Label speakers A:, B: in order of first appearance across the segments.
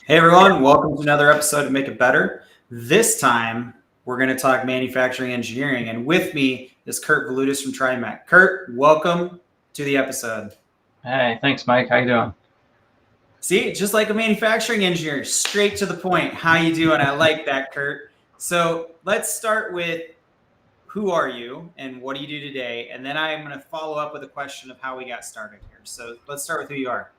A: Hey everyone, welcome to another episode of Make It Better. This time we're going to talk manufacturing engineering, and with me is Kurt Valutis from TriMech. Kurt, welcome to the episode.
B: Hey, thanks, Mike. How you doing?
A: See, just like a manufacturing engineer, straight to the point. How you doing? I like that, Kurt. So let's start with who are you and what do you do today, and then I'm going to follow up with a question of how we got started here. So let's start with who you are.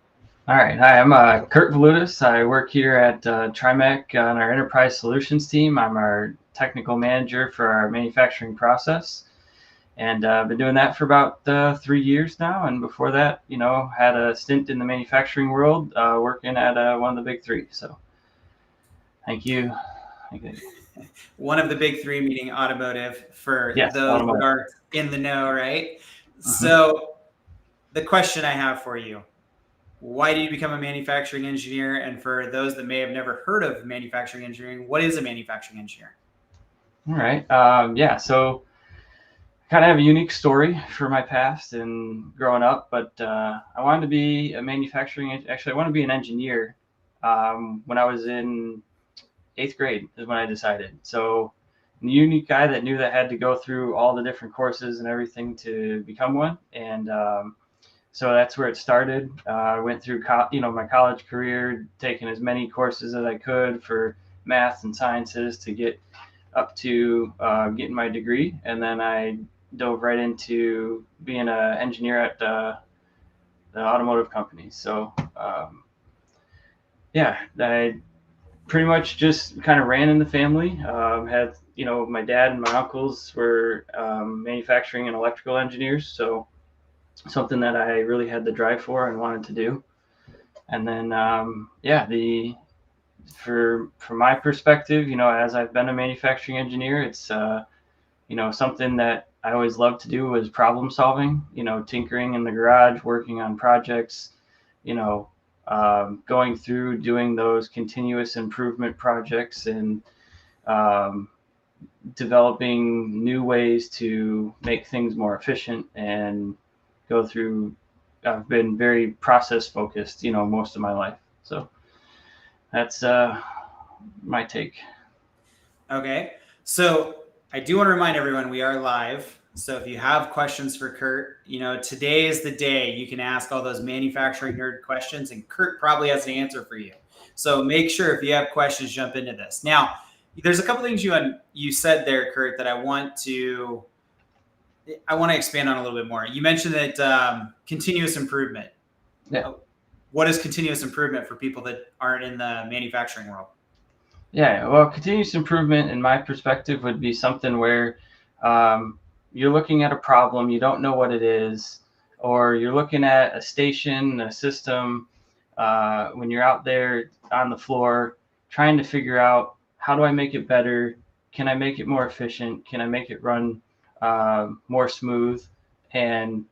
B: All right. Hi, I'm Kurt Valutis. I work here at TriMech on our enterprise solutions team. I'm our technical manager for our manufacturing process, and I've been doing that for about 3 years now. And before that, had a stint in the manufacturing world, working at one of the big three. So, thank you.
A: One of the big three, meaning automotive, for
B: Yes,
A: those that
B: automotive.
A: are in the know, right?
B: Mhm.
A: So the question I have for you, why did you become a manufacturing engineer? And for those that may have never heard of manufacturing engineering, what is a manufacturing engineer?
B: All right. Yeah. So, kind of have a unique story for my past and growing up, but I wanted to be a actually, I want to be an engineer. When I was in 8th grade is when I decided. So, the unique guy that knew that I had to go through all the different courses and everything to become one. And so that's where it started. I went through, my college career, taking as many courses as I could for math and sciences to get up to getting my degree, and then I dove right into being an engineer at the automotive company. So yeah, I pretty much just kind of ran in the family. Had my dad and my uncles were manufacturing and electrical engineers, so something that I really had the drive for and wanted to do. And then yeah, the from my perspective, as I've been a manufacturing engineer, it's something that I always loved to do was problem solving, tinkering in the garage, working on projects, going through doing those continuous improvement projects and um, developing new ways to make things more efficient and go through. I've been very process focused, most of my life. So that's my take.
A: Okay. So I do want to remind everyone we are live. So if you have questions for Kurt, today is the day you can ask all those manufacturing nerd questions, and Kurt probably has an answer for you. So make sure if you have questions, jump into this. Now, there's a couple things you said there, Kurt, that I want to expand on a little bit more. You mentioned that continuous improvement.
B: Yeah.
A: What is continuous improvement for people that aren't in the manufacturing world?
B: Yeah, well, continuous improvement, in my perspective, would be something where you're looking at a problem, you don't know what it is, or you're looking at a station, a system, when you're out there on the floor trying to figure out how do I make it better? Can I make it more efficient? Can I make it run more smooth? And,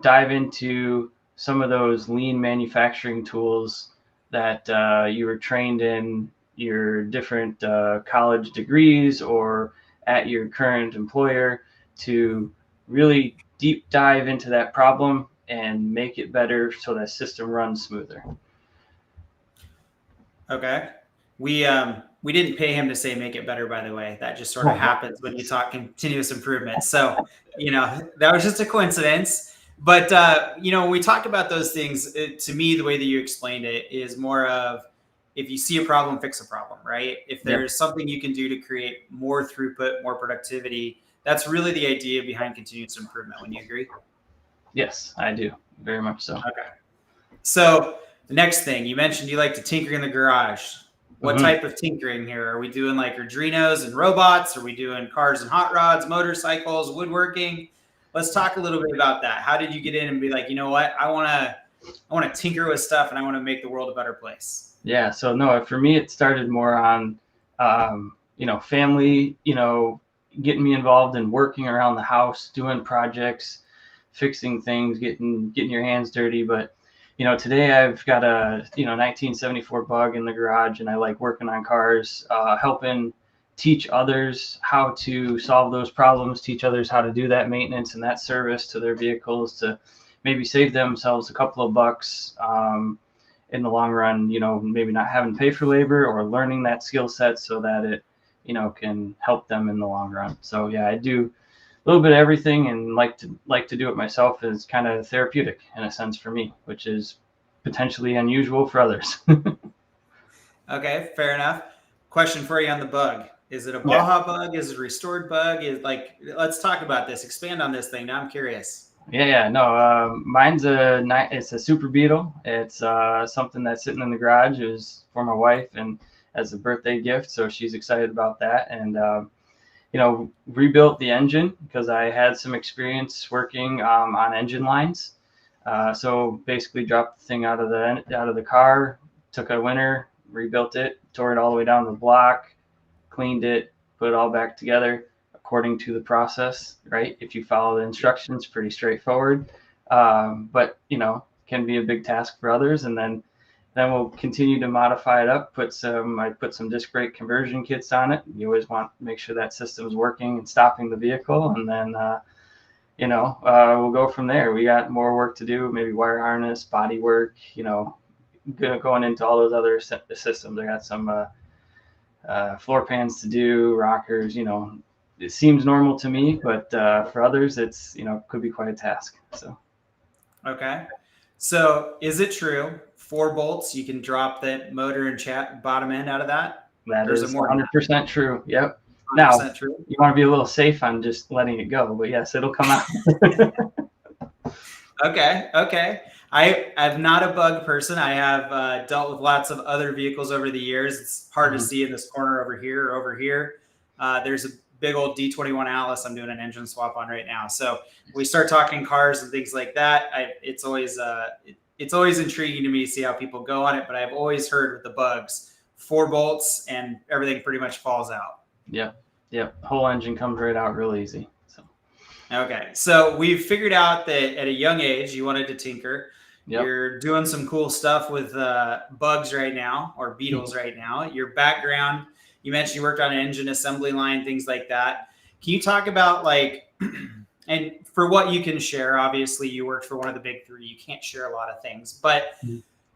B: dive into some of those lean manufacturing tools that you were trained in your different college degrees or at your current employer to really deep dive into that problem and make it better so that system runs smoother.
A: Okay. We didn't pay him to say make it better, by the way. That just sort of happens when you talk continuous improvement. So, that was just a coincidence. But when we talk about those things, to me, the way that you explained it is more of if you see a problem, fix a problem, right? If
B: Yep.
A: there's something you can do to create more throughput, more productivity, that's really the idea behind continuous improvement. Wouldn't you agree?
B: Yes, I do. Very much so.
A: Okay. So the next thing you mentioned, you like to tinker in the garage. What
B: Hmm.
A: type of tinkering here? Are we doing like Arduinos and robots? Are we doing cars and hot rods, motorcycles, woodworking? Let's talk a little bit about that. How did you get in and be like, you know what? I want to tinker with stuff and I want to make the world a better place.
B: Yeah. So no, for me, it started more on, family, getting me involved in working around the house, doing projects, fixing things, getting your hands dirty. But today I've got a 1974 Bug in the garage, and I like working on cars, helping teach others how to solve those problems, teach others how to do that maintenance and that service to their vehicles to maybe save themselves a couple of bucks. in the long run, maybe not having to pay for labor or learning that skill set so that it, can help them in the long run. So yeah, I do a little bit of everything, and like to do it myself. Is kind of therapeutic in a sense for me, which is potentially unusual for others.
A: Okay, fair enough. Question for you on the bug. Is it a
B: Yeah.
A: Baja bug? Is it a restored bug? Let's talk about this. Expand on this thing. Now I'm curious.
B: Yeah, no, mine's it's a super beetle. It's something that's sitting in the garage. It was for my wife and as a birthday gift, so she's excited about that. And rebuilt the engine because I had some experience working on engine lines. So basically, dropped the thing out of the car, took a winter, rebuilt it, tore it all the way down the block, cleaned it, put it all back together according to the process, right? If you follow the instructions, pretty straightforward. But can be a big task for others. And then we'll continue to modify it up. I put some disc brake conversion kits on it. You always want to make sure that system's working and stopping the vehicle. And then we'll go from there. We got more work to do, maybe wire harness, body work, going into all those other systems. I got some floor pans to do, rockers. It seems normal to me, but for others, it's could be quite a task. So
A: Okay. So is it true 4 bolts you can drop the motor and bottom end out of that?
B: that
A: Or
B: is
A: more
B: 100% true. Yep.
A: 100%
B: Now
A: true?
B: you want to be a little safe on just letting it go, but yes, it'll come out.
A: Okay. I'm not a bug person. I have dealt with lots of other vehicles over the years. It's hard to see in this corner over here or over here. There's a big old D21 Alice I'm doing an engine swap on right now. So we start talking cars and things like that. It's always intriguing to me to see how people go on it. But I've always heard with the bugs, 4 bolts and everything pretty much falls out.
B: Yep. Whole engine comes right out real easy.
A: Okay, so we've figured out that at a young age you wanted to tinker.
B: Yep.
A: You're doing some cool stuff with bugs right now, or beetles right now. Your background, you mentioned you worked on an engine assembly line, things like that. Can you talk about and for what you can share, obviously you worked for one of the big 3. You can't share a lot of things, but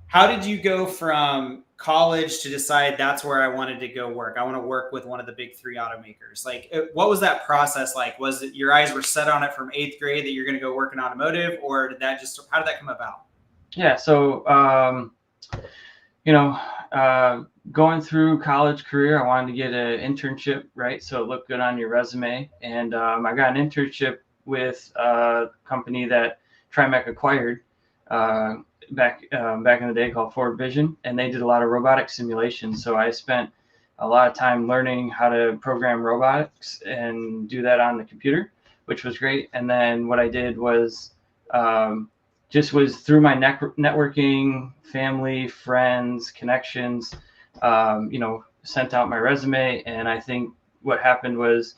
A: how did you go from college to decide that's where I wanted to go work? I want to work with one of the big 3 automakers. What was that process like? Was it your eyes were set on it from 8th grade that you're going to go work in automotive, or how did that come about?
B: Yeah. So, going through college career, I wanted to get an internship, right? So it looked good on your resume. And I got an internship with a company that Trimec acquired back in the day called Ford Vision, and they did a lot of robotic simulations. So I spent a lot of time learning how to program robotics and do that on the computer, which was great. And then what I did was just was through my networking, family, friends, connections, sent out my resume. And I think what happened was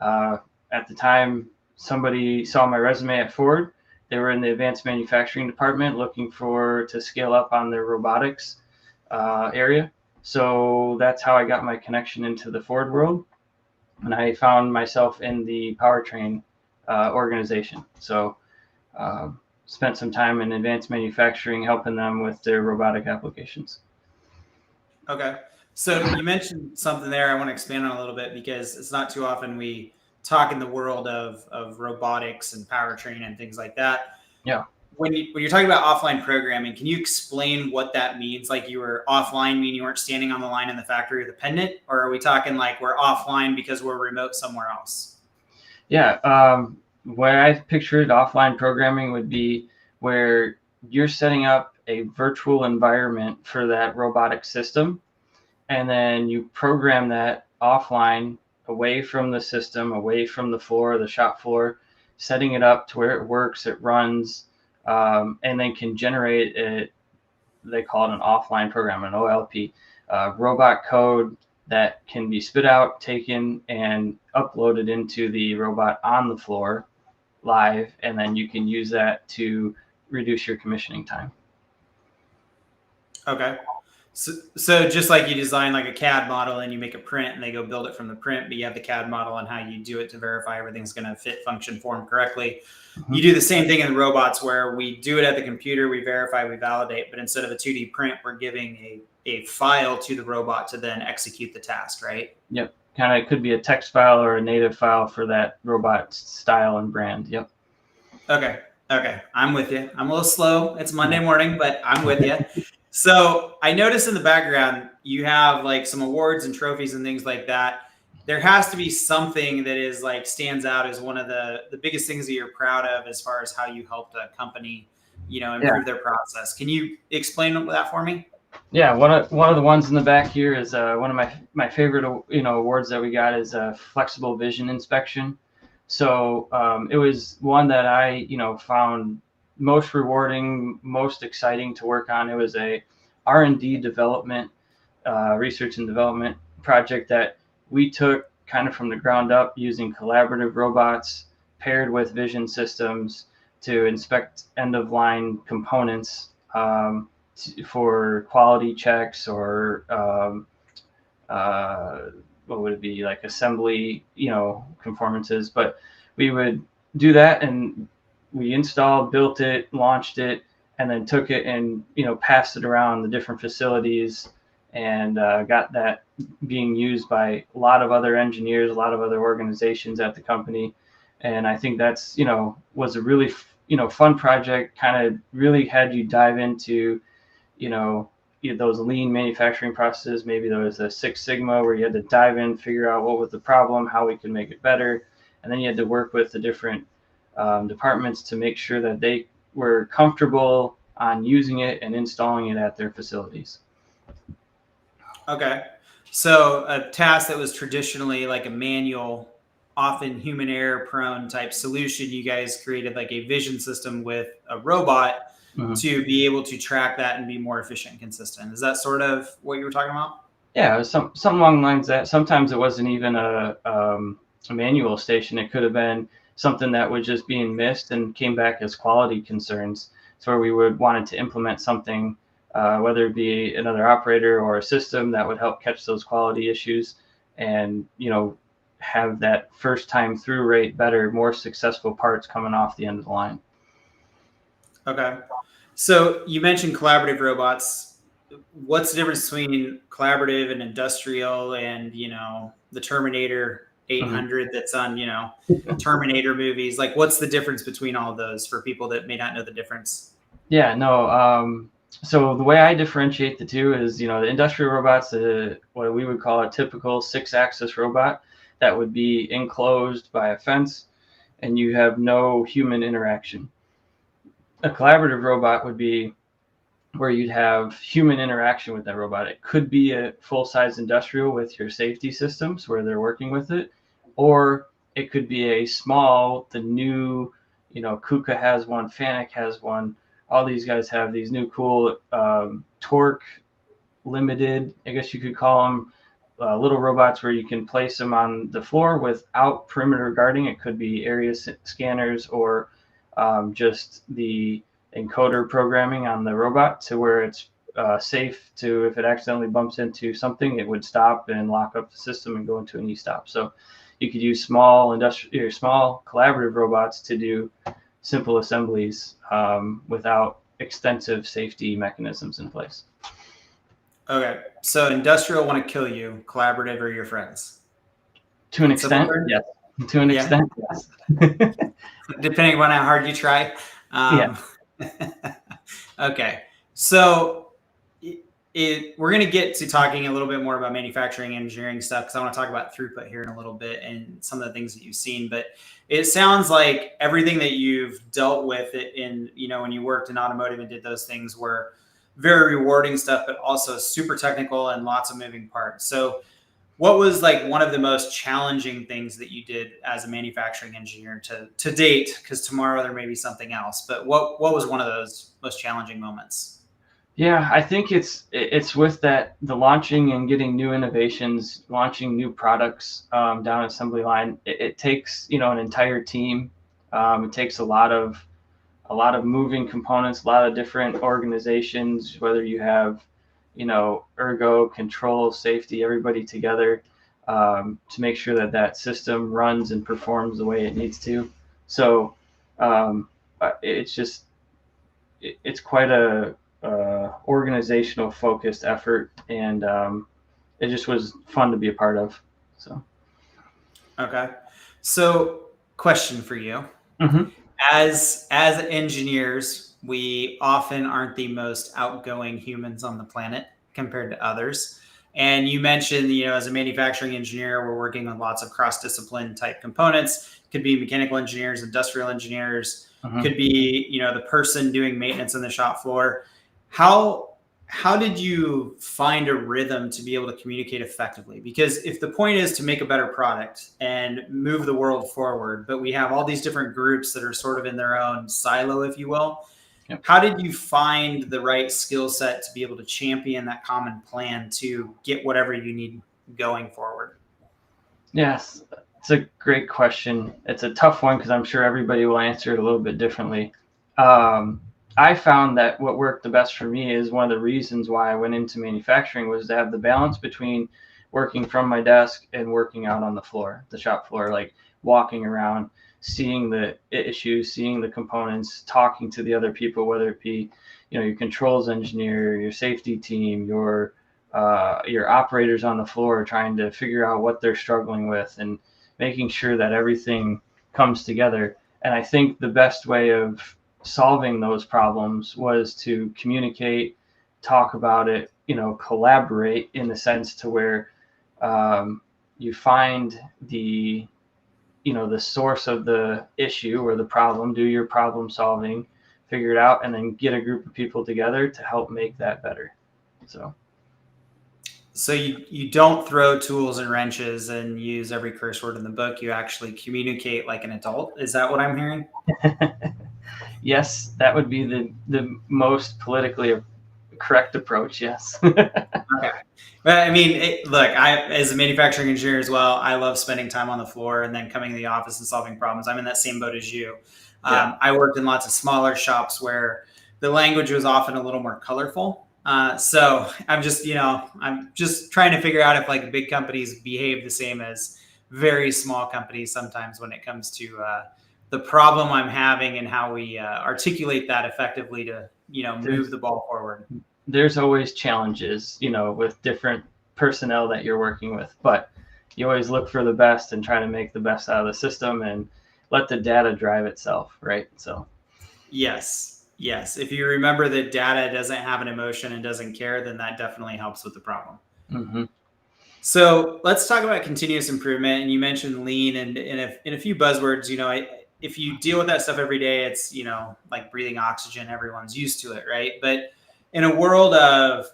B: at the time, somebody saw my resume at Ford. They were in the advanced manufacturing department looking to scale up on their robotics area. So that's how I got my connection into the Ford world. And I found myself in the powertrain organization. So spent some time in advanced manufacturing, helping them with their robotic applications.
A: Okay. So you mentioned something there I want to expand on a little bit, because it's not too often we talk in the world of robotics and powertrain and things like that.
B: Yeah.
A: When you're talking about offline programming, can you explain what that means? Like, you were offline, meaning you weren't standing on the line in the factory or the pendant, or are we talking like we're offline because we're remote somewhere else?
B: Yeah. Where I pictured offline programming would be where you're setting up a virtual environment for that robotic system, and then you program that offline, away from the system, away from the floor, the shop floor, setting it up to where it works, it runs, and then can generate it. They call it an offline program, an OLP, robot code that can be spit out, taken, and uploaded into the robot on the floor live, and then you can use that to reduce your commissioning time.
A: Okay. So just like you design like a CAD model and you make a print and they go build it from the print, but you have the CAD model and how you do it to verify everything's going to fit, function, form correctly.
B: Mm-hmm.
A: You do the same thing in the robots where we do it at the computer, we verify, we validate, but instead of a 2D print, we're giving a file to the robot to then execute the task, right?
B: Yep. Kind of, it could be a text file or a native file for that robot style and brand. Yep.
A: Okay. I'm with you. I'm a little slow. It's Monday morning, but I'm with you. So I noticed in the background, you have like some awards and trophies and things like that. There has to be something that is like stands out as one of the biggest things that you're proud of as far as how you helped a company, improve their process. Can you explain that for me?
B: Yeah, one of the ones in the back here is one of my favorite awards that we got is a flexible vision inspection. So it was one that I found most rewarding, most exciting to work on. It was a R&D development, research and development project that we took kind of from the ground up using collaborative robots paired with vision systems to inspect end-of-line components for quality checks or what would it be, like assembly, conformances. But we would do that, and we installed, built it, launched it, and then took it and passed it around the different facilities, and got that being used by a lot of other engineers, a lot of other organizations at the company. And I think that's was a really fun project. Kind of really had you dive into those lean manufacturing processes. Maybe there was a Six Sigma where you had to dive in, figure out what was the problem, how we could make it better. And then you had to work with the different departments to make sure that they were comfortable on using it and installing it at their facilities.
A: Okay. So a task that was traditionally like a manual, often human error prone type solution, you guys created like a vision system with a robot to be able to track that and be more efficient and consistent. Is that sort of what you were talking about?
B: Yeah, it was something along the lines that sometimes it wasn't even a manual station. It could have been something that was just being missed and came back as quality concerns. So where we would wanted to implement something, whether it be another operator or a system that would help catch those quality issues and, have that first time through rate better, more successful parts coming off the end of the line.
A: Okay. So you mentioned collaborative robots. What's the difference between collaborative and industrial and, the Terminator 800 that's on, Terminator movies? Like, what's the difference between all of those for people that may not know the difference?
B: Yeah, no. So the way I differentiate the two is, the industrial robots, what we would call a typical 6-axis robot that would be enclosed by a fence and you have no human interaction. A collaborative robot would be where you'd have human interaction with that robot. It could be a full-size industrial with your safety systems where they're working with it, or it could be a small, the new, KUKA has one, Fanuc has one. All these guys have these new cool torque limited, I guess you could call them, little robots where you can place them on the floor without perimeter guarding. It could be area scanners or just the encoder programming on the robot to where it's safe to, if it accidentally bumps into something, it would stop and lock up the system and go into an e-stop. So you could use small industrial or small collaborative robots to do simple assemblies without extensive safety mechanisms in place.
A: Okay. So industrial want to kill you, collaborative are your friends.
B: To an extent, yes. To an extent, yes.
A: Depending on how hard you try.
B: Yeah.
A: Okay. So we're going to get to talking a little bit more about manufacturing engineering stuff because I want to talk about throughput here in a little bit and some of the things that you've seen. But it sounds like everything that you've dealt with in, when you worked in automotive and did those things were very rewarding stuff, but also super technical and lots of moving parts. So what was like one of the most challenging things that you did as a manufacturing engineer to date? Because tomorrow there may be something else, but what was one of those most challenging moments?
B: Yeah, I think it's with that, the launching and getting new innovations, launching new products down an assembly line. It takes an entire team. It takes a lot of moving components, a lot of different organizations. Whether you have ergo, control, safety, everybody together to make sure that that system runs and performs the way it needs to. So it's just it's quite a organizational focused effort, and it just was fun to be a part of. So
A: Okay. So, question for you.
B: mm-hmm.
A: As engineers, we often aren't the most outgoing humans on the planet compared to others. And you mentioned, as a manufacturing engineer, we're working on lots of cross-discipline type components. Could be mechanical engineers, industrial engineers,
B: Mm-hmm.
A: could be, the person doing maintenance on the shop floor. How did you find a rhythm to be able to communicate effectively? Because if the point is to make a better product and move the world forward, but we have all these different groups that are sort of in their own silo, if you will,
B: Yep.
A: how did you find the right skill set to be able to champion that common plan to get whatever you need going forward?
B: Yes, it's a great question. It's a tough one because I'm sure everybody will answer it a little bit differently. I found that what worked the best for me is one of the reasons why I went into manufacturing was to have the balance between working from my desk and working out on the floor, the shop floor, like walking around, seeing the issues, seeing the components, talking to the other people, whether it be, your controls engineer, your safety team, your operators on the floor, trying to figure out what they're struggling with and making sure that everything comes together. And I think the best way of solving those problems was to communicate, talk about it, collaborate in the sense to where you find the source of the issue or the problem, do your problem solving, figure it out, and then get a group of people together to help make that better.
A: So you don't throw tools and wrenches and use every curse word in the book. You actually communicate like an adult. Is that what I'm hearing?
B: Yes, that would be the most politically correct approach. Yes.
A: Okay. But I mean, look, as a manufacturing engineer as well, I love spending time on the floor and then coming to the office and solving problems. I'm in that same boat as you.
B: Yeah.
A: I worked in lots of smaller shops where the language was often a little more colorful. So I'm just trying to figure out if like big companies behave the same as very small companies sometimes when it comes to the problem I'm having and how we articulate that effectively to move the ball forward.
B: There's always challenges, with different personnel that you're working with, but you always look for the best and try to make the best out of the system and let the data drive itself, right? So
A: yes, if you remember that data doesn't have an emotion and doesn't care, then that definitely helps with the problem.
B: mm-hmm.
A: So let's talk about continuous improvement. And you mentioned lean and in a few buzzwords, if you deal with that stuff every day, it's, like breathing oxygen, everyone's used to it, right? But in a world of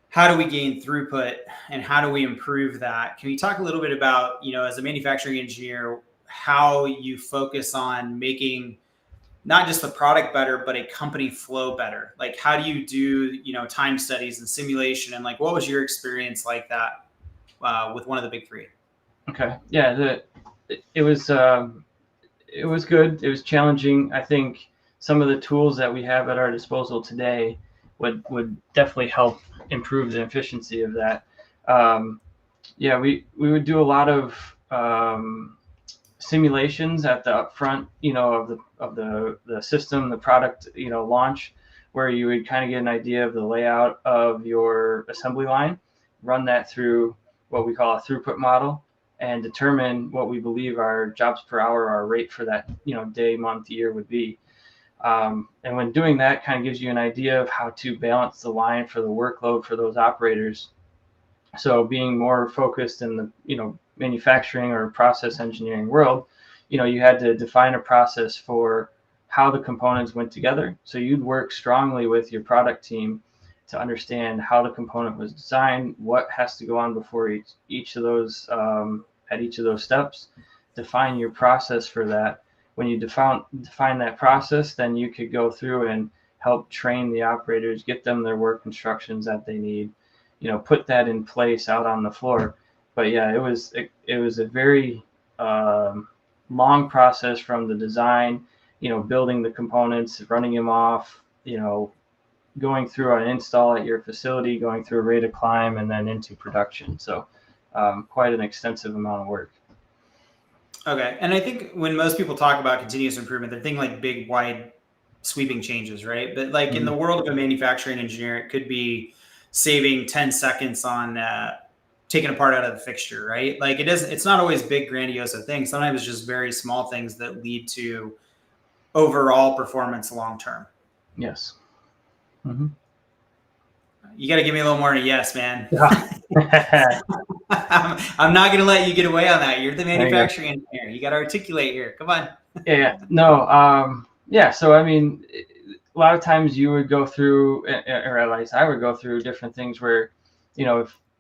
A: how do we gain throughput and how do we improve that, can you talk a little bit about, as a manufacturing engineer, how you focus on making not just the product better, but a company flow better? Like, how do you do, time studies and simulation? And like, what was your experience like that with one of the big three?
B: Okay. Yeah. It was good. It was challenging. I think some of the tools that we have at our disposal today would definitely help improve the efficiency of that. We would do a lot of simulations at the upfront, of the system, the product, launch, where you would kind of get an idea of the layout of your assembly line, run that through what we call a throughput model, and determine what we believe our jobs per hour, our rate for that, day, month, year would be. And when doing that, kind of gives you an idea of how to balance the line for the workload for those operators. So being more focused in the, manufacturing or process engineering world, you had to define a process for how the components went together. So you'd work strongly with your product team to understand how the component was designed, what has to go on before each of those, at each of those steps, define your process for that. When you define that process, then you could go through and help train the operators, get them their work instructions that they need, put that in place out on the floor. But yeah, it was a very long process from the design, building the components, running them off, going through an install at your facility, going through a rate of climb, and then into production. So quite an extensive amount of work.
A: Okay. And I think when most people talk about continuous improvement, they're thinking like big, wide, sweeping changes, right? But like in the world of a manufacturing engineer, it could be saving 10 seconds on taking a part out of the fixture, right? Like it's not always big, grandiose things. Sometimes it's just very small things that lead to overall performance long term.
B: Yes.
A: You got to give me a little more than a yes, man. I'm not going to let you get away on that. You're the manufacturing engineer. You got to articulate here. Come on.
B: No. Yeah. So, I mean, a lot of times you would go through, or at least I would go through different things where,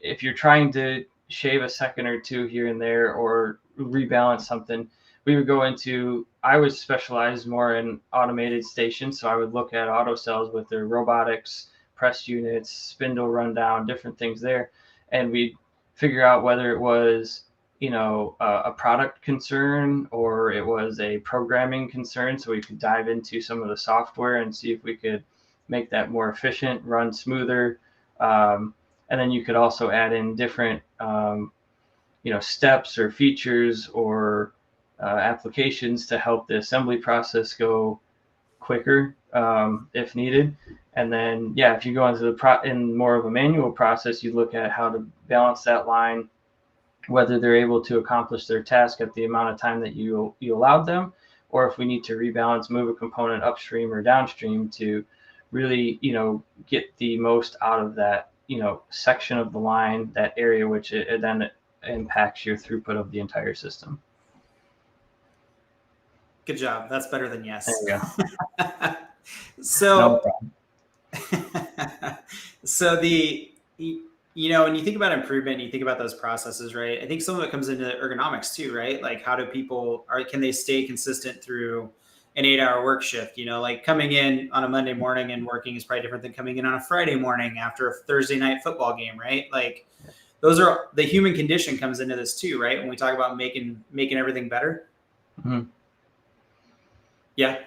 B: if you're trying to shave a second or two here and there or rebalance something, we would go into, I would specialize more in automated stations. So I would look at auto cells with their robotics, press units, spindle rundown, different things there. And we'd figure out whether it was, a product concern or it was a programming concern. So we could dive into some of the software and see if we could make that more efficient, run smoother. And then you could also add in different, steps or features or applications to help the assembly process go quicker if needed. And then, if you go into in more of a manual process, you look at how to balance that line, whether they're able to accomplish their task at the amount of time that you allowed them, or if we need to rebalance, move a component upstream or downstream to really, get the most out of that, section of the line, that area, which it then impacts your throughput of the entire system.
A: Good job. That's better than yes.
B: There you go.
A: So, so when you think about improvement, you think about those processes, right? I think some of it comes into ergonomics too, right? Like how do people, can they stay consistent through an 8-hour work shift? Like coming in on a Monday morning and working is probably different than coming in on a Friday morning after a Thursday night football game, right? Like those are, the human condition comes into this too, right? When we talk about making everything better.
B: Mm-hmm.
A: Yeah.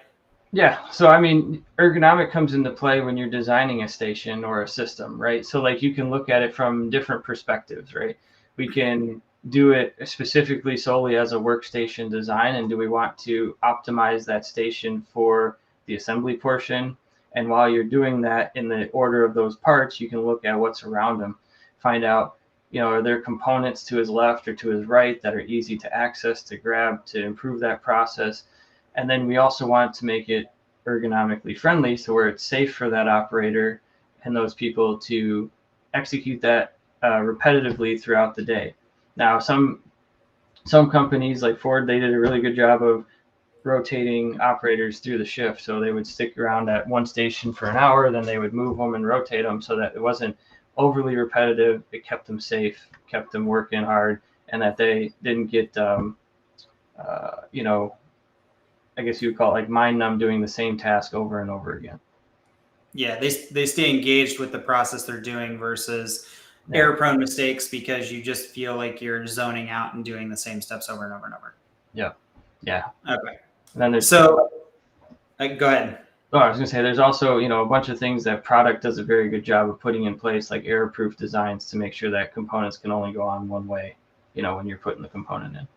B: Yeah. So, I mean, ergonomic comes into play when you're designing a station or a system, right? So like you can look at it from different perspectives, right? We can do it specifically solely as a workstation design. And do we want to optimize that station for the assembly portion? And while you're doing that in the order of those parts, you can look at what's around them, find out, are there components to his left or to his right that are easy to access, to grab, to improve that process. And then we also want to make it ergonomically friendly, so where it's safe for that operator and those people to execute that repetitively throughout the day. Now, some companies like Ford, they did a really good job of rotating operators through the shift. So they would stick around at one station for an hour, then they would move them and rotate them so that it wasn't overly repetitive. It kept them safe, kept them working hard, and that they didn't get, I guess you would call it like mind numb, doing the same task over and over again.
A: Yeah, they stay engaged with the process they're doing versus error-prone mistakes because you just feel like you're zoning out and doing the same steps over and over and over.
B: Yeah.
A: Okay.
B: And then there's
A: go ahead.
B: Oh, I was gonna say there's also a bunch of things that product does a very good job of putting in place, like error-proof designs to make sure that components can only go on one way, when you're putting the component in.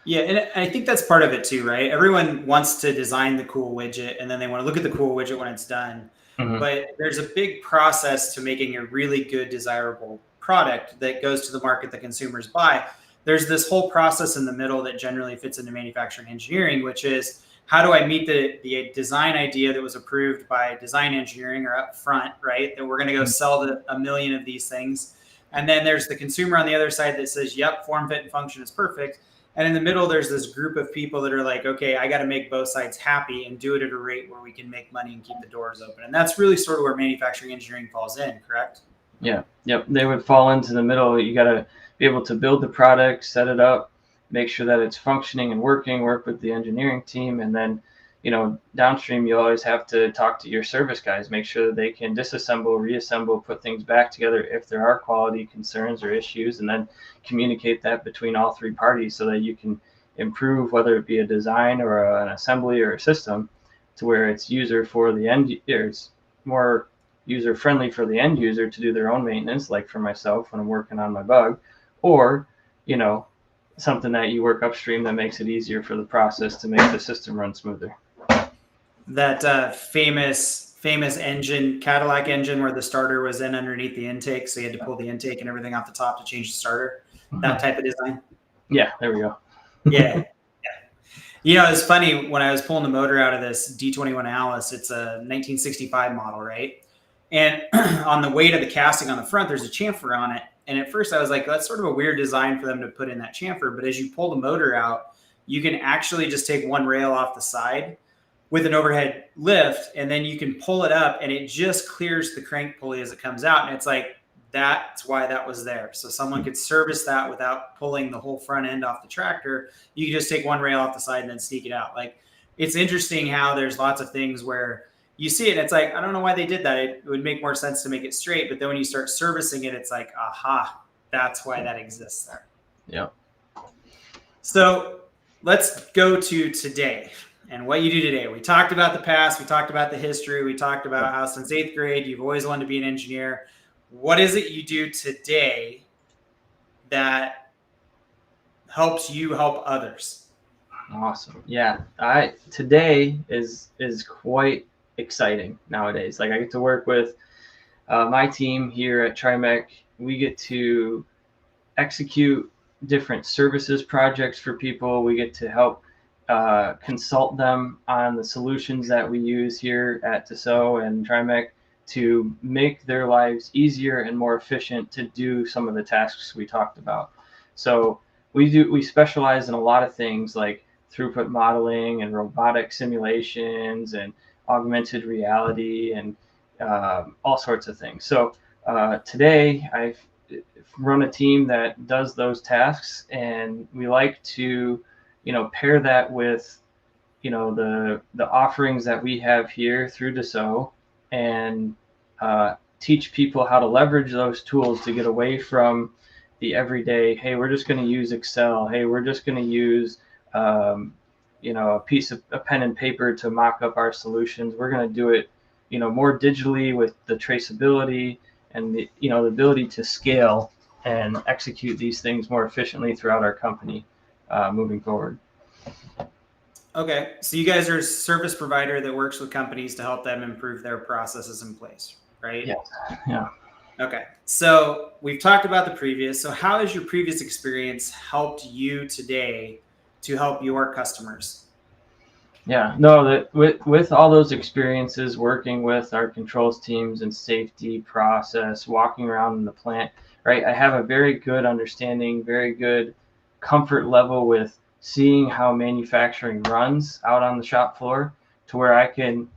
A: Yeah, and I think that's part of it too, right? Everyone wants to design the cool widget, and then they want to look at the cool widget when it's done. Mm-hmm. But there's a big process to making a really good, desirable product that goes to the market that consumers buy. There's this whole process in the middle that generally fits into manufacturing engineering, which is how do I meet the design idea that was approved by design engineering or up front, right? That we're going to go sell 1 million of these things. And then there's the consumer on the other side that says, yep, form, fit, and function is perfect. And in the middle, there's this group of people that are like, okay, I got to make both sides happy and do it at a rate where we can make money and keep the doors open. And that's really sort of where manufacturing engineering falls in, correct?
B: Yeah. Yep. They would fall into the middle. You got to be able to build the product, set it up, make sure that it's functioning and working, work with the engineering team. And then, downstream, you always have to talk to your service guys, make sure that they can disassemble, reassemble, put things back together if there are quality concerns or issues, and then communicate that between all three parties so that you can improve, whether it be a design or an assembly or a system, to where it's user for the end, it's more user friendly for the end user to do their own maintenance, like for myself when I'm working on my bug, or, something that you work upstream that makes it easier for the process to make the system run smoother.
A: That famous engine, Cadillac engine, where the starter was in underneath the intake, so you had to pull the intake and everything off the top to change the starter. That type of design.
B: Yeah, there we go.
A: Yeah. It's funny, when I was pulling the motor out of this D21 Alice, it's a 1965 model, right? And on the weight of the casting on the front, there's a chamfer on it. And at first I was like, that's sort of a weird design for them to put in that chamfer. But as you pull the motor out, you can actually just take one rail off the side with an overhead lift, and then you can pull it up and it just clears the crank pulley as it comes out. And it's like, that's why that was there. So someone could service that without pulling the whole front end off the tractor. You can just take one rail off the side and then sneak it out. Like, it's interesting how there's lots of things where you see it, and it's like, I don't know why they did that. It would make more sense to make it straight. But then when you start servicing it, it's like, aha, that's why that exists there.
B: Yeah.
A: So let's go to today and what you do today. We talked about the past. We talked about the history. We talked about how since 8th grade, you've always wanted to be an engineer. What is it you do today that helps you help others?
B: Awesome. Yeah. Today is quite exciting nowadays. Like, I get to work with my team here at TriMech. We get to execute different services projects for people. We get to help consult them on the solutions that we use here at Dassault and TriMech to make their lives easier and more efficient to do some of the tasks we talked about. So we specialize in a lot of things like throughput modeling and robotic simulations and augmented reality and all sorts of things. So today I've run a team that does those tasks, and we like to pair that with the offerings that we have here through Dassault, and teach people how to leverage those tools to get away from the everyday, hey, we're just going to use Excel, hey, we're just going to use a pen and paper to mock up our solutions. We're going to do it more digitally with the traceability and the ability to scale and execute these things more efficiently throughout our company moving forward.
A: Okay, so you guys are a service provider that works with companies to help them improve their processes in place, right?
B: Yeah.
A: Okay, so we've talked about the previous. So how has your previous experience helped you today to help your customers?
B: Yeah, no, that with all those experiences working with our controls teams and safety process, walking around in the plant, right? I have a very good understanding, very good comfort level with seeing how manufacturing runs out on the shop floor, to where I can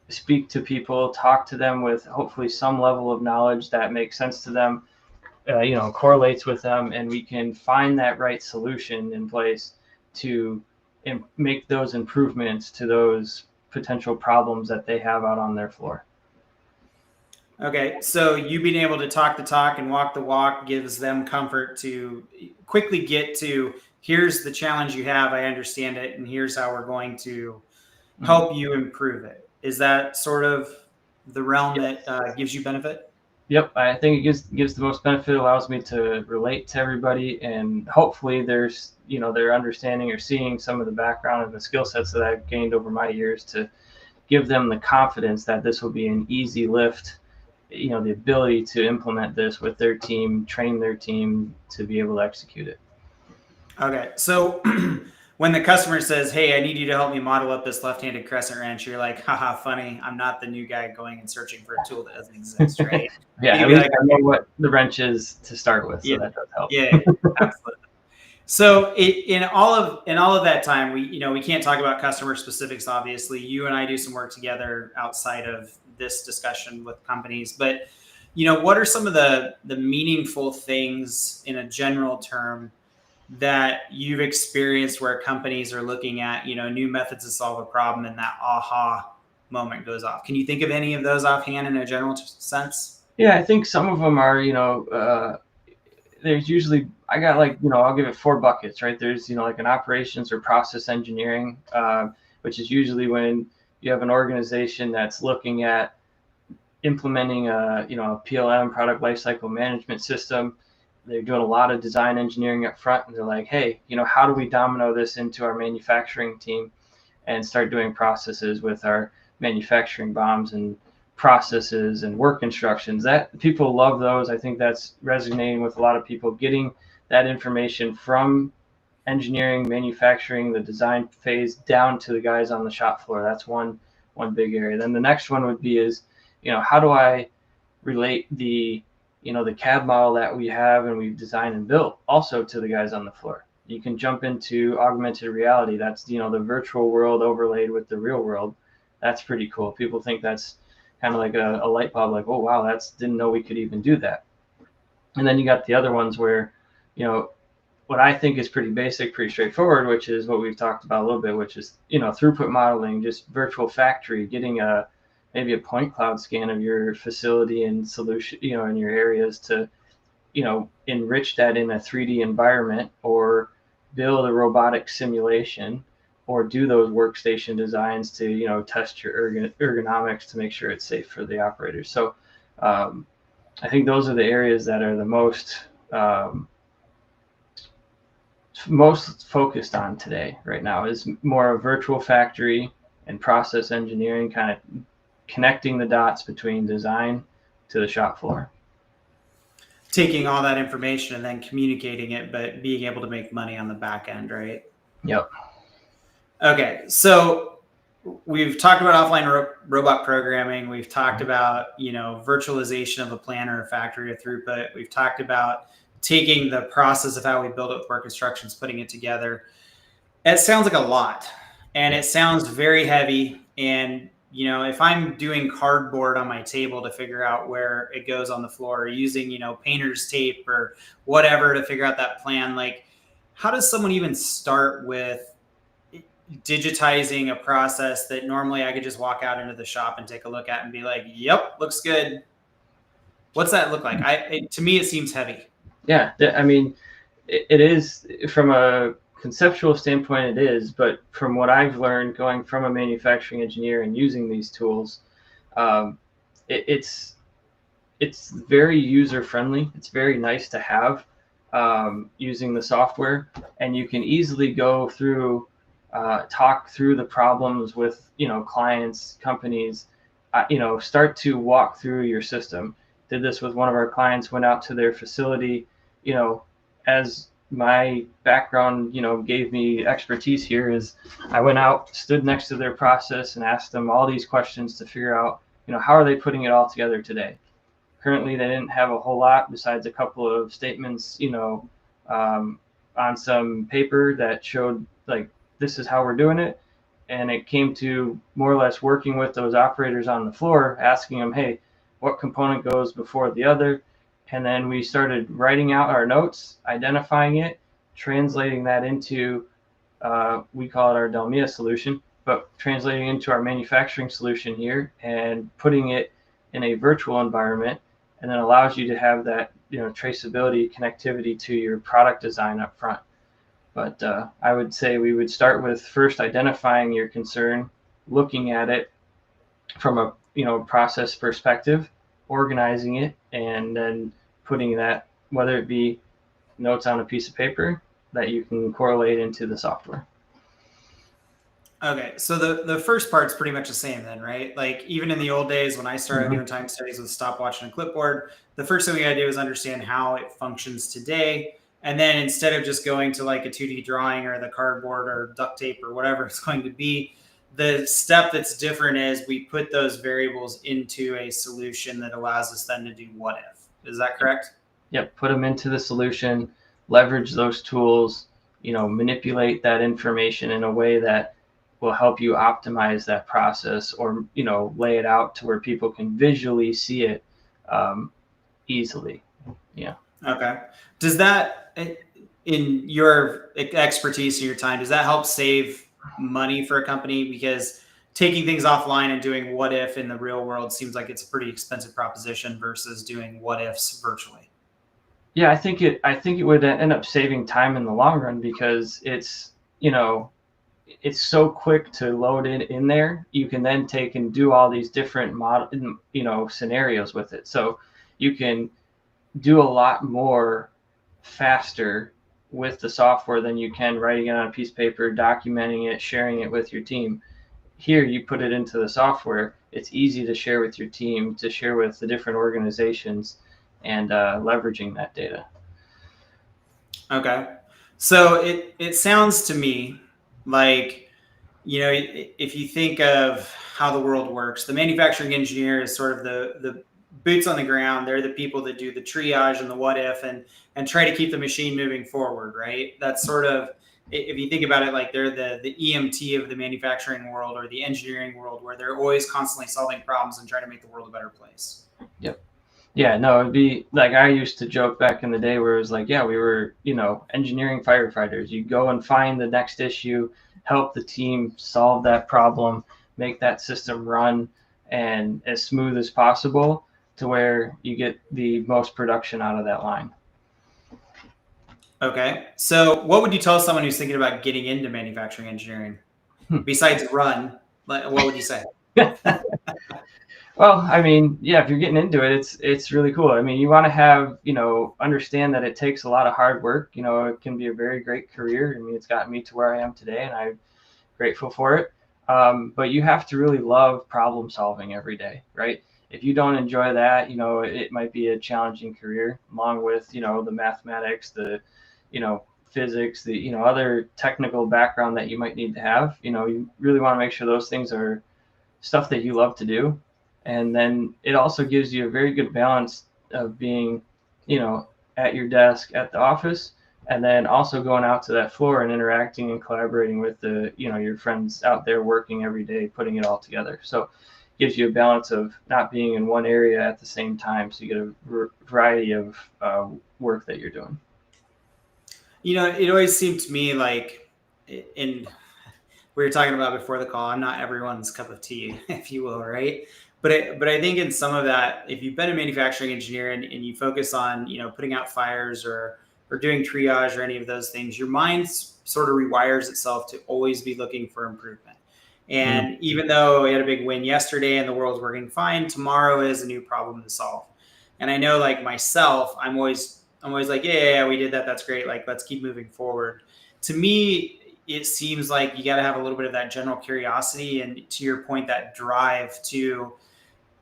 B: speak to people, talk to them with hopefully some level of knowledge that makes sense to them, correlates with them, and we can find that right solution in place to make those improvements to those potential problems that they have out on their floor.
A: Okay, so you being able to talk the talk and walk the walk gives them comfort to quickly get to, here's the challenge you have, I understand it, and here's how we're going to help you improve it. Is that sort of the realm that gives you benefit?
B: Yep, I think it gives the most benefit. It allows me to relate to everybody, and hopefully there's they're understanding or seeing some of the background and the skill sets that I've gained over my years to give them the confidence that this will be an easy lift, the ability to implement this with their team, train their team to be able to execute it.
A: Okay, so when the customer says, hey, I need you to help me model up this left-handed crescent wrench, you're like, haha, funny, I'm not the new guy going and searching for a tool that doesn't exist, right?
B: Yeah, at least I know what the wrench is to start with, so that does help.
A: Yeah, absolutely. So in all of that time, we can't talk about customer specifics. Obviously, you and I do some work together outside of this discussion with companies. But what are some of the meaningful things in a general term that you've experienced where companies are looking at new methods to solve a problem, and that aha moment goes off? Can you think of any of those offhand in a general sense?
B: Yeah, I think some of them are there's usually, I got I'll give it 4 buckets, right? There's, like an operations or process engineering, which is usually when you have an organization that's looking at implementing a PLM, product lifecycle management system. They're doing a lot of design engineering up front, and they're like, hey, how do we domino this into our manufacturing team and start doing processes with our manufacturing bombs and processes and work instructions? That people love those. I think that's resonating with a lot of people, getting that information from engineering, manufacturing, the design phase down to the guys on the shop floor. That's one big area. Then the next one would be is, how do I relate the CAD model that we have and we've designed and built also to the guys on the floor? You can jump into augmented reality. That's, the virtual world overlaid with the real world. That's pretty cool. People think that's kind of like a light bulb, like, oh, wow, didn't know we could even do that. And then you got the other ones where, what I think is pretty basic, pretty straightforward, which is what we've talked about a little bit, which is, throughput modeling, just virtual factory, getting maybe a point cloud scan of your facility and solution, in your areas to, enrich that in a 3D environment, or build a robotic simulation, or do those workstation designs to, test your ergonomics to make sure it's safe for the operators. So I think those are the areas that are the most focused on today right now, is more a virtual factory and process engineering, kind of connecting the dots between design to the shop floor.
A: Taking all that information and then communicating it, but being able to make money on the back end, right?
B: Yep.
A: Okay, so we've talked about offline robot programming. We've talked about, virtualization of a plant or a factory or throughput. We've talked about taking the process of how we build it with work instructions, putting it together. It sounds like a lot, and it sounds very heavy. And, if I'm doing cardboard on my table to figure out where it goes on the floor, or using, painter's tape or whatever to figure out that plan, like, how does someone even start with digitizing a process that normally I could just walk out into the shop and take a look at and be like, yep, looks good? What's that look like? To me, it seems heavy.
B: Yeah, I mean, it is, from a conceptual standpoint, it is, but from what I've learned going from a manufacturing engineer and using these tools, it's very user friendly. It's very nice to have using the software, and you can easily go through, talk through the problems with, clients, companies, start to walk through your system. Did this with one of our clients, went out to their facility, as my background, gave me expertise here, is I went out, stood next to their process and asked them all these questions to figure out, how are they putting it all together today? Currently, they didn't have a whole lot besides a couple of statements, on some paper that showed, like, this is how we're doing it. And it came to more or less working with those operators on the floor, asking them, hey, what component goes before the other? And then we started writing out our notes, identifying it, translating that into, we call it our Delmia solution, but translating into our manufacturing solution here and putting it in a virtual environment, and then allows you to have that, traceability, connectivity to your product design up front. But I would say we would start with first identifying your concern, looking at it from a process perspective, organizing it, and then putting that, whether it be notes on a piece of paper that you can correlate into the software.
A: Okay, so the first part's pretty much the same then, right? Like, even in the old days when I started doing time studies with stopwatch and a clipboard, the first thing we gotta do is understand how it functions today. And then instead of just going to like a 2D drawing or the cardboard or duct tape or whatever it's going to be, the step that's different is we put those variables into a solution that allows us then to do what if. Is that correct?
B: Yep, put them into the solution, leverage those tools, manipulate that information in a way that will help you optimize that process, or, lay it out to where people can visually see it easily. Yeah.
A: Okay. Does that, in your expertise and your time, does that help save money for a company? Because taking things offline and doing what if in the real world seems like it's a pretty expensive proposition versus doing what ifs virtually.
B: Yeah, I think it would end up saving time in the long run, because it's, it's so quick to load it in there. You can then take and do all these different scenarios with it. So you can do a lot more faster with the software than you can writing it on a piece of paper, documenting it, sharing it with your team. Here, you put it into the software. It's easy to share with your team, to share with the different organizations, and leveraging that data.
A: Okay. So it sounds to me like, if you think of how the world works, the manufacturing engineer is sort of the boots on the ground. They're the people that do the triage and the what if and try to keep the machine moving forward, right? That's sort of, if you think about it, like they're the EMT of the manufacturing world or the engineering world, where they're always constantly solving problems and trying to make the world a better place.
B: Yep. Yeah, no, it'd be like I used to joke back in the day where it was like, yeah, we were, engineering firefighters. You go and find the next issue, help the team solve that problem, make that system run and as smooth as possible to where you get the most production out of that line.
A: Okay. So what would you tell someone who's thinking about getting into manufacturing engineering? Besides run, what would you say?
B: Well, I mean, yeah, if you're getting into it, it's really cool. I mean, you want to have, understand that it takes a lot of hard work. It can be a very great career. I mean, it's gotten me to where I am today, and I'm grateful for it. But you have to really love problem solving every day, right? If you don't enjoy that, it might be a challenging career, along with, the mathematics, the, physics, the, other technical background that you might need to have. You really want to make sure those things are stuff that you love to do. And then it also gives you a very good balance of being, at your desk at the office, and then also going out to that floor and interacting and collaborating with your friends out there working every day, putting it all together. So it gives you a balance of not being in one area at the same time. So you get a variety of work that you're doing.
A: It always seemed to me like we were talking about before the call, I'm not everyone's cup of tea, if you will, right? But I think in some of that, if you've been a manufacturing engineer and you focus on, putting out fires or doing triage or any of those things, your mind sort of rewires itself to always be looking for improvement. And even though we had a big win yesterday and the world's working fine, tomorrow is a new problem to solve. And I know, like myself, I'm always like, yeah, we did that. That's great. Like, let's keep moving forward. To me, it seems like you got to have a little bit of that general curiosity and, to your point, that drive to,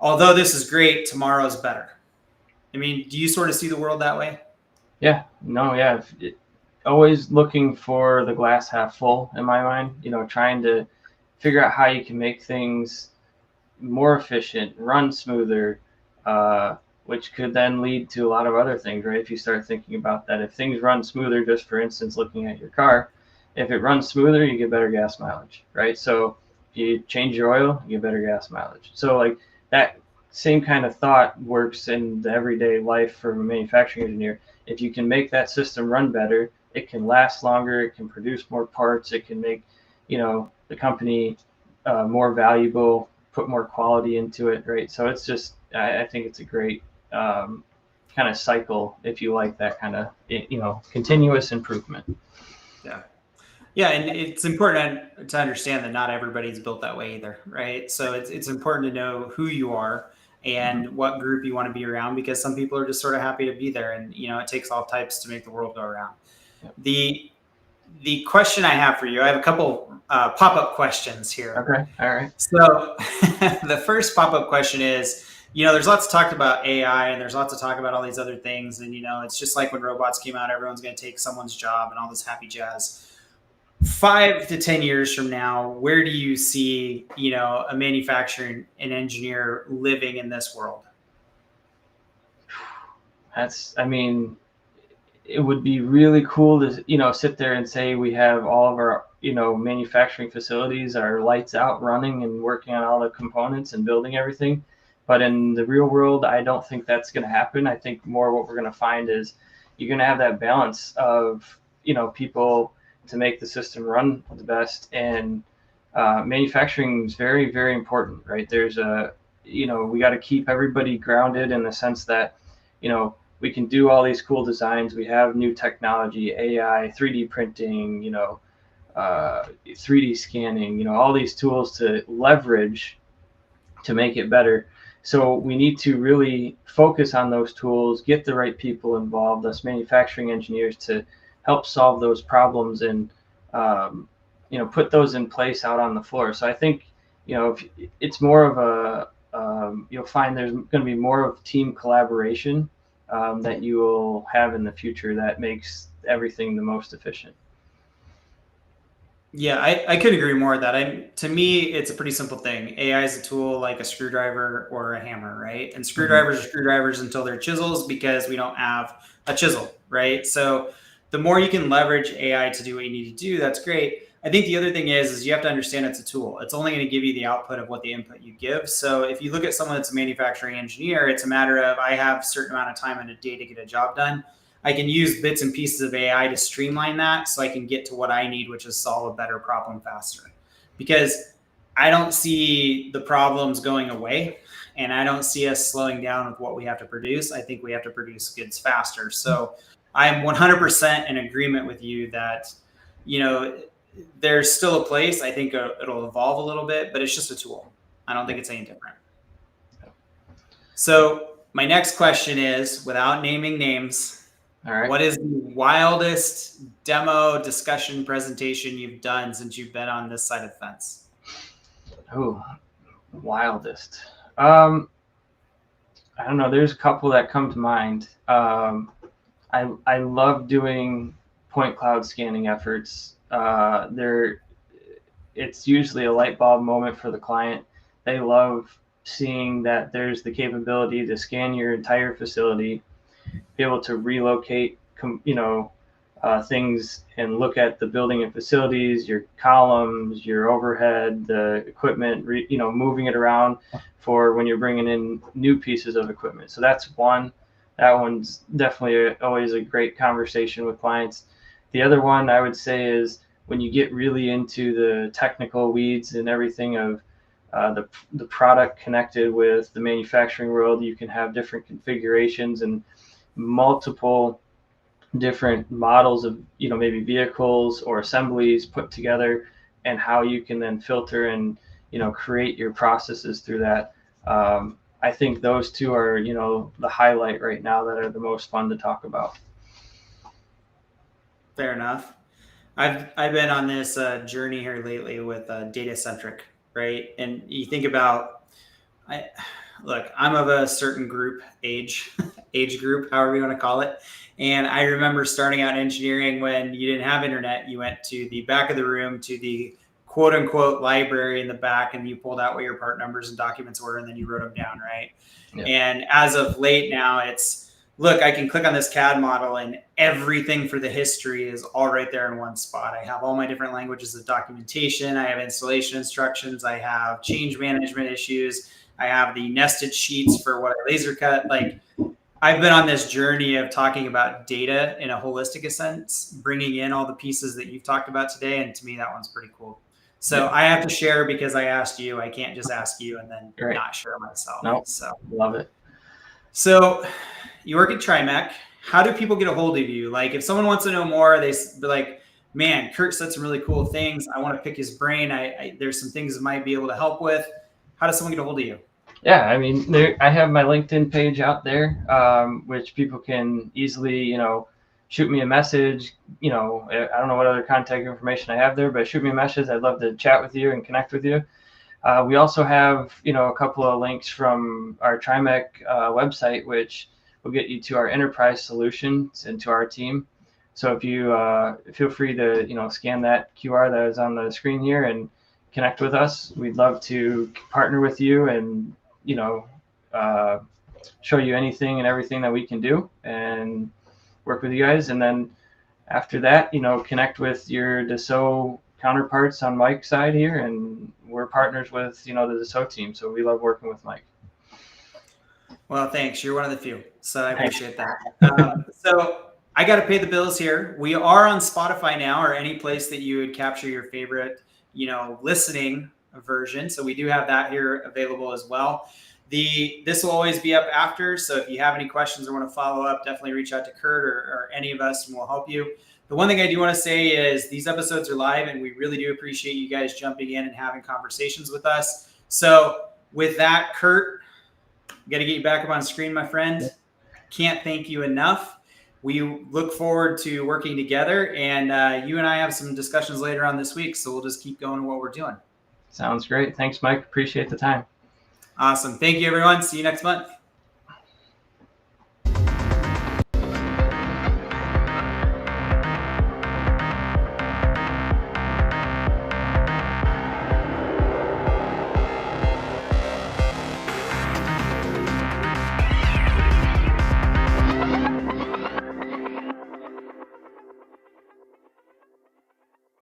A: although this is great, tomorrow's better. I mean, do you sort of see the world that way?
B: Yeah, no, yeah. Always looking for the glass half full in my mind, trying to figure out how you can make things more efficient, run smoother, which could then lead to a lot of other things, right? If you start thinking about that, if things run smoother, just for instance, looking at your car, if it runs smoother, you get better gas mileage, right? So if you change your oil, you get better gas mileage. So like that same kind of thought works in the everyday life for a manufacturing engineer. If you can make that system run better, it can last longer, it can produce more parts, it can make, the company more valuable, put more quality into it, right? So it's just, I think it's a great kind of cycle if you like that kind of, continuous improvement.
A: Yeah. Yeah, and it's important to understand that not everybody's built that way either, right? So it's important to know who you are and what group you want to be around, because some people are just sort of happy to be there, and it takes all types to make the world go around.
B: Yep.
A: The question I have for you, I have a couple pop-up questions here.
B: Okay, all right.
A: So the first pop-up question is, there's lots of talk about AI and there's lots of talk about all these other things, and it's just like when robots came out, everyone's going to take someone's job and all this happy jazz. 5 to 10 years from now, where do you see, a manufacturer and engineer living in this world?
B: It would be really cool to, sit there and say we have all of our, manufacturing facilities, our lights out running and working on all the components and building everything. But in the real world, I don't think that's going to happen. I think more what we're going to find is you're going to have that balance of, people to make the system run the best. And manufacturing is very, very important, right? There's we got to keep everybody grounded in the sense that, we can do all these cool designs. We have new technology, AI, 3D printing, 3D scanning, all these tools to leverage to make it better. So we need to really focus on those tools, get the right people involved, us manufacturing engineers, to help solve those problems and put those in place out on the floor. So I think if it's more of a you'll find there's going to be more of team collaboration that you will have in the future that makes everything the most efficient.
A: Yeah, I could agree more with that. To me, it's a pretty simple thing. AI is a tool like a screwdriver or a hammer, right? And screwdrivers are screwdrivers until they're chisels, because we don't have a chisel, right? So the more you can leverage AI to do what you need to do, that's great. I think the other thing is you have to understand it's a tool. It's only going to give you the output of what the input you give. So if you look at someone that's a manufacturing engineer, it's a matter of, I have a certain amount of time in a day to get a job done. I can use bits and pieces of AI to streamline that so I can get to what I need, which is solve a better problem faster. Because I don't see the problems going away, and I don't see us slowing down with what we have to produce. I think we have to produce goods faster. So I'm 100% in agreement with you that, there's still a place. I think it'll evolve a little bit, but it's just a tool. I don't think it's any different. So my next question is, without naming names, all right, what is the wildest demo, discussion, presentation you've done since you've been on this side of the fence?
B: Oh, wildest. I don't know. There's a couple that come to mind. I love doing point cloud scanning efforts. It's usually a light bulb moment for the client. They love seeing that there's the capability to scan your entire facility, be able to relocate, things and look at the building and facilities, your columns, your overhead, the equipment, moving it around for when you're bringing in new pieces of equipment. So that's one. That one's definitely always a great conversation with clients. The other one I would say is when you get really into the technical weeds and everything of the product connected with the manufacturing world, you can have different configurations and multiple different models of maybe vehicles or assemblies put together, and how you can then filter and create your processes through that. I think those two are the highlight right now that are the most fun to talk about.
A: Fair enough. I've been on this journey here lately with data centric, right? And you think about, I'm of a certain age group, however you want to call it. And I remember starting out in engineering when you didn't have internet. You went to the back of the room to the quote unquote library in the back, and you pulled out what your part numbers and documents were, and then you wrote them down, right? Yeah. And as of late now, it's, look, I can click on this CAD model and everything for the history is all right there in one spot. I have all my different languages of documentation. I have installation instructions. I have change management issues. I have the nested sheets for what I laser cut. I've been on this journey of talking about data in a holistic sense, bringing in all the pieces that you've talked about today. And to me, that one's pretty cool. So yeah. I have to share because I asked you. I can't just ask you and then not share myself.
B: Nope.
A: So
B: love it.
A: So you work at TriMech. How do people get a hold of you? If someone wants to know more, they be like, man, Kurt said some really cool things. I want to pick his brain. There's some things that might be able to help with. How does someone get a hold of you?
B: Yeah, I mean, I have my LinkedIn page out there, which people can easily, shoot me a message. I don't know what other contact information I have there, but shoot me a message. I'd love to chat with you and connect with you. We also have, a couple of links from our TriMech website, which will get you to our enterprise solutions and to our team. So if you feel free to, scan that QR that is on the screen here and connect with us. We'd love to partner with you and show you anything and everything that we can do and work with you guys. And then after that, connect with your Dassault counterparts on Mike's side here, and we're partners with the Dassault team, so we love working with Mike.
A: Well, thanks. You're one of the few, so I appreciate that. So I got to pay the bills here. We are on Spotify now, or any place that you would capture your favorite listening version. So we do have that here available as well. This will always be up after. So if you have any questions or want to follow up, definitely reach out to Kurt or any of us and we'll help you. The one thing I do want to say is these episodes are live, and we really do appreciate you guys jumping in and having conversations with us. So with that, Kurt, got to get you back up on screen, my friend. Can't thank you enough. We look forward to working together, and you and I have some discussions later on this week, so we'll just keep going what we're doing.
B: Sounds great. Thanks, Mike. Appreciate the time.
A: Awesome. Thank you, everyone. See you next month.